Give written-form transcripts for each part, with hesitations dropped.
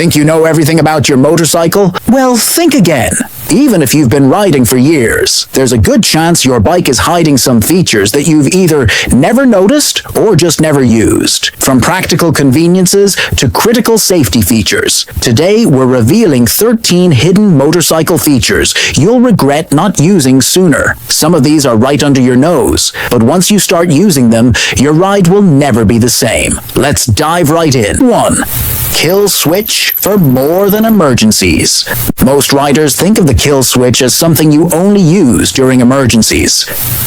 Think you know everything about your motorcycle? Well, think again. Even if you've been riding for years, there's a good chance your bike is hiding some features that you've either never noticed or just never used. From practical conveniences to critical safety features, today we're revealing 13 hidden motorcycle features you'll regret not using sooner. Some of these are right under your nose, but once you start using them, your ride will never be the same. Let's dive right in. 1. Kill switch for more than emergencies. Most riders think of the kill switch as something you only use during emergencies,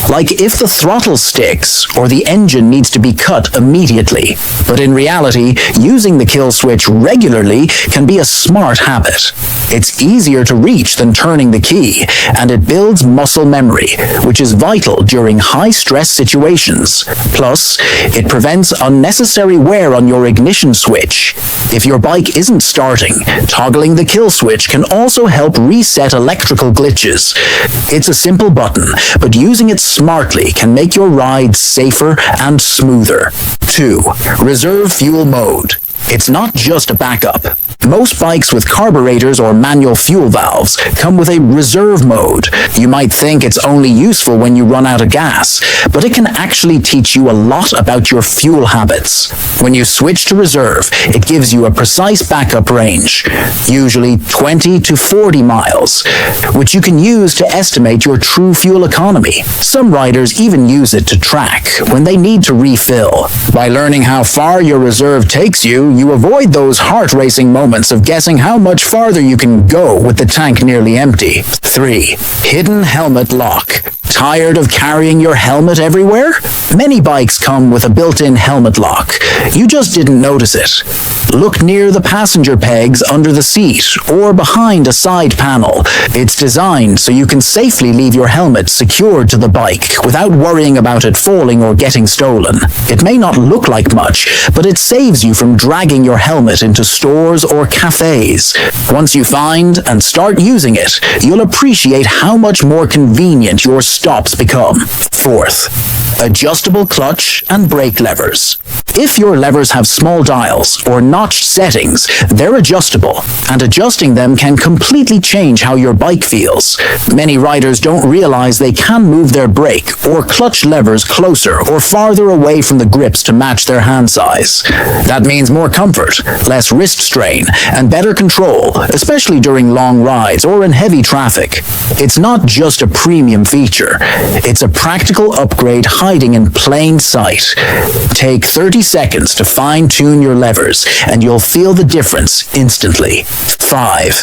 like if the throttle sticks or the engine needs to be cut immediately. But in reality, using the kill switch regularly can be a smart habit. It's easier to reach than turning the key, and it builds muscle memory, which is vital during high-stress situations. Plus, it prevents unnecessary wear on your ignition switch. If your bike isn't starting, toggling the kill switch can also help reset electrical glitches. It's a simple button, but using it smartly can make your ride safer and smoother. 2. Reserve fuel mode. It's not just a backup. Most bikes with carburetors or manual fuel valves come with a reserve mode. You might think it's only useful when you run out of gas, but it can actually teach you a lot about your fuel habits. When you switch to reserve, it gives you a precise backup range, usually 20 to 40 miles, which you can use to estimate your true fuel economy. Some riders even use it to track when they need to refill. By learning how far your reserve takes you, you avoid those heart-racing moments of guessing how much farther you can go with the tank nearly empty. 3. Hidden helmet lock. Tired of carrying your helmet everywhere? Many bikes come with a built-in helmet lock. You just didn't notice it. Look near the passenger pegs under the seat or behind a side panel. It's designed so you can safely leave your helmet secured to the bike without worrying about it falling or getting stolen. It may not look like much, but it saves you from dragging your helmet into stores or cafes. Once you find and start using it, you'll appreciate how much more convenient your stops become. 4th, adjustable clutch and brake levers. If your levers have small dials or notched settings, they're adjustable, and adjusting them can completely change how your bike feels. Many riders don't realize they can move their brake or clutch levers closer or farther away from the grips to match their hand size. That means more comfort, less wrist strain, and better control, especially during long rides or in heavy traffic. It's not just a premium feature. It's a practical upgrade hiding in plain sight. Take 30 seconds to fine-tune your levers, and you'll feel the difference instantly. 5.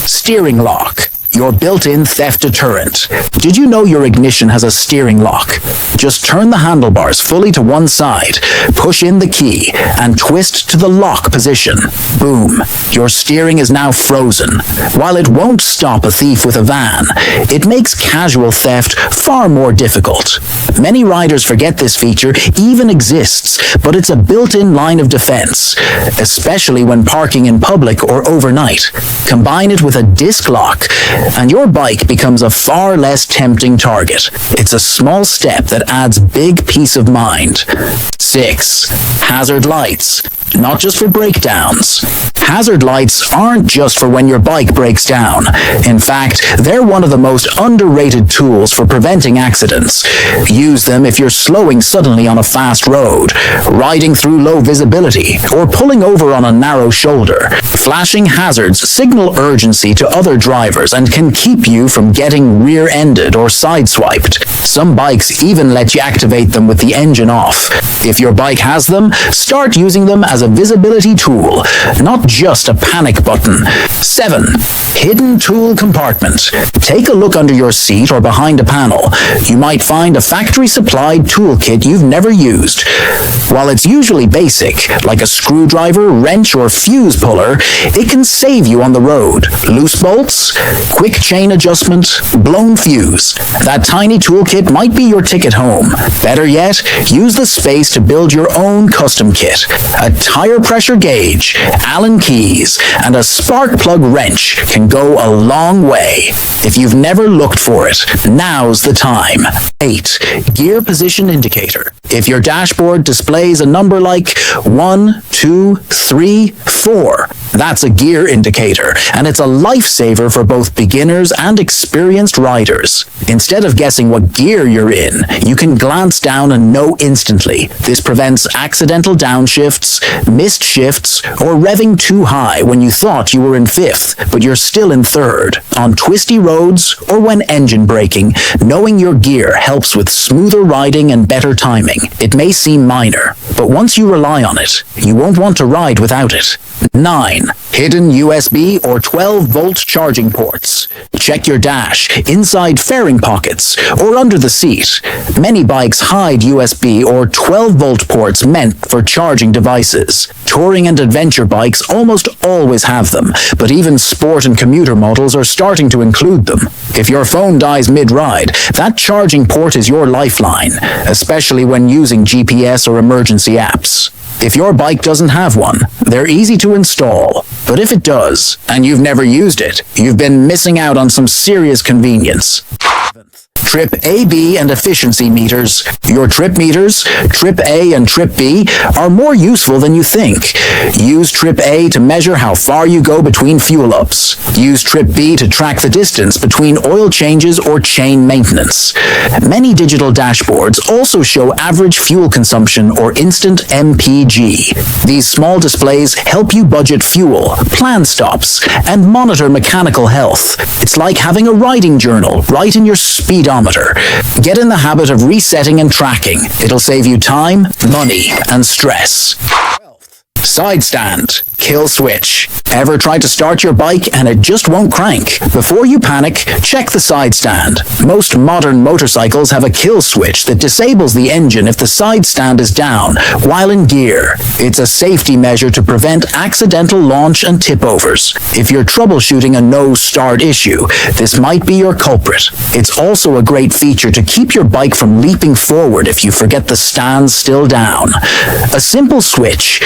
Steering lock. Your built-in theft deterrent. Did you know your ignition has a steering lock? Just turn the handlebars fully to one side, push in the key, and twist to the lock position. Boom. Your steering is now frozen. While it won't stop a thief with a van, it makes casual theft far more difficult. Many riders forget this feature even exists, but it's a built-in line of defense, especially when parking in public or overnight. Combine it with a disc lock, and your bike becomes a far less tempting target. It's a small step that adds big peace of mind. 6. Hazard lights. Not just for breakdowns. Hazard lights aren't just for when your bike breaks down. In fact, they're one of the most underrated tools for preventing accidents. Use them if you're slowing suddenly on a fast road, riding through low visibility, or pulling over on a narrow shoulder. Flashing hazards signal urgency to other drivers and can keep you from getting rear-ended or sideswiped. Some bikes even let you activate them with the engine off. If your bike has them, start using them as a visibility tool, not just a panic button. 7. Hidden tool compartment. Take a look under your seat or behind a panel. You might find a factory-supplied toolkit you've never used. While it's usually basic, like a screwdriver, wrench, or fuse puller, it can save you on the road. Loose bolts, quick chain adjustment, blown fuse. That tiny toolkit might be your ticket home. Better yet, use the space to build your own custom kit. A tire pressure gauge, Allen keys, and a spark plug wrench can go a long way. If you've never looked for it, now's the time. 8. Gear position indicator. If your dashboard displays a number like 1, 2, 3, 4. That's a gear indicator, and it's a lifesaver for both beginners and experienced riders. Instead of guessing what gear you're in, you can glance down and know instantly. This prevents accidental downshifts, missed shifts, or revving too high when you thought you were in 5th, but you're still in 3rd. On twisty roads or when engine braking, knowing your gear helps with smoother riding and better timing. It may seem minor, but once you rely on it, you won't want to ride without it. 9. Hidden USB or 12-volt charging ports. Check your dash, inside fairing pockets, or under the seat. Many bikes hide USB or 12-volt ports meant for charging devices. Touring and adventure bikes almost always have them, but even sport and commuter models are starting to include them. If your phone dies mid-ride, that charging port is your lifeline, especially when using GPS or emergency apps. If your bike doesn't have one, they're easy to install. But if it does, and you've never used it, you've been missing out on some serious convenience. Trip A, B, and efficiency meters. Your trip meters, Trip A and Trip B, are more useful than you think. Use Trip A to measure how far you go between fuel ups. Use Trip B to track the distance between oil changes or chain maintenance. Many digital dashboards also show average fuel consumption or instant MPG. These small displays help you budget fuel, plan stops, and monitor mechanical health. It's like having a riding journal right in your speedometer. Get in the habit of resetting and tracking. It'll save you time, money, and stress. Side stand. Kill switch. Ever tried to start your bike and it just won't crank? Before you panic, check the side stand. Most modern motorcycles have a kill switch that disables the engine if the side stand is down while in gear. It's a safety measure to prevent accidental launch and tip overs. If you're troubleshooting a no-start issue, this might be your culprit. It's also a great feature to keep your bike from leaping forward if you forget the stand's still down. A simple switch,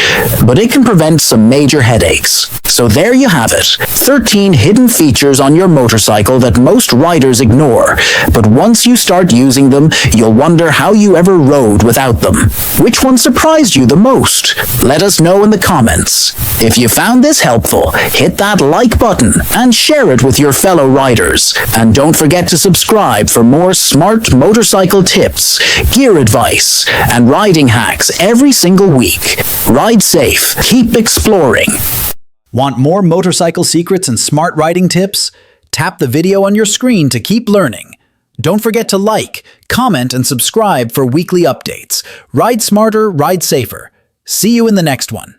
but it can prevent some major headaches. So there you have it, 13 hidden features on your motorcycle that most riders ignore, but once you start using them, you'll wonder how you ever rode without them. Which one surprised you the most? Let us know in the comments. If you found this helpful, hit that like button and share it with your fellow riders. And don't forget to subscribe for more smart motorcycle tips, gear advice, and riding hacks every single week. Ride safe, keep exploring. Want more motorcycle secrets and smart riding tips? Tap the video on your screen to keep learning. Don't forget to like, comment, and subscribe for weekly updates. Ride smarter, ride safer. See you in the next one.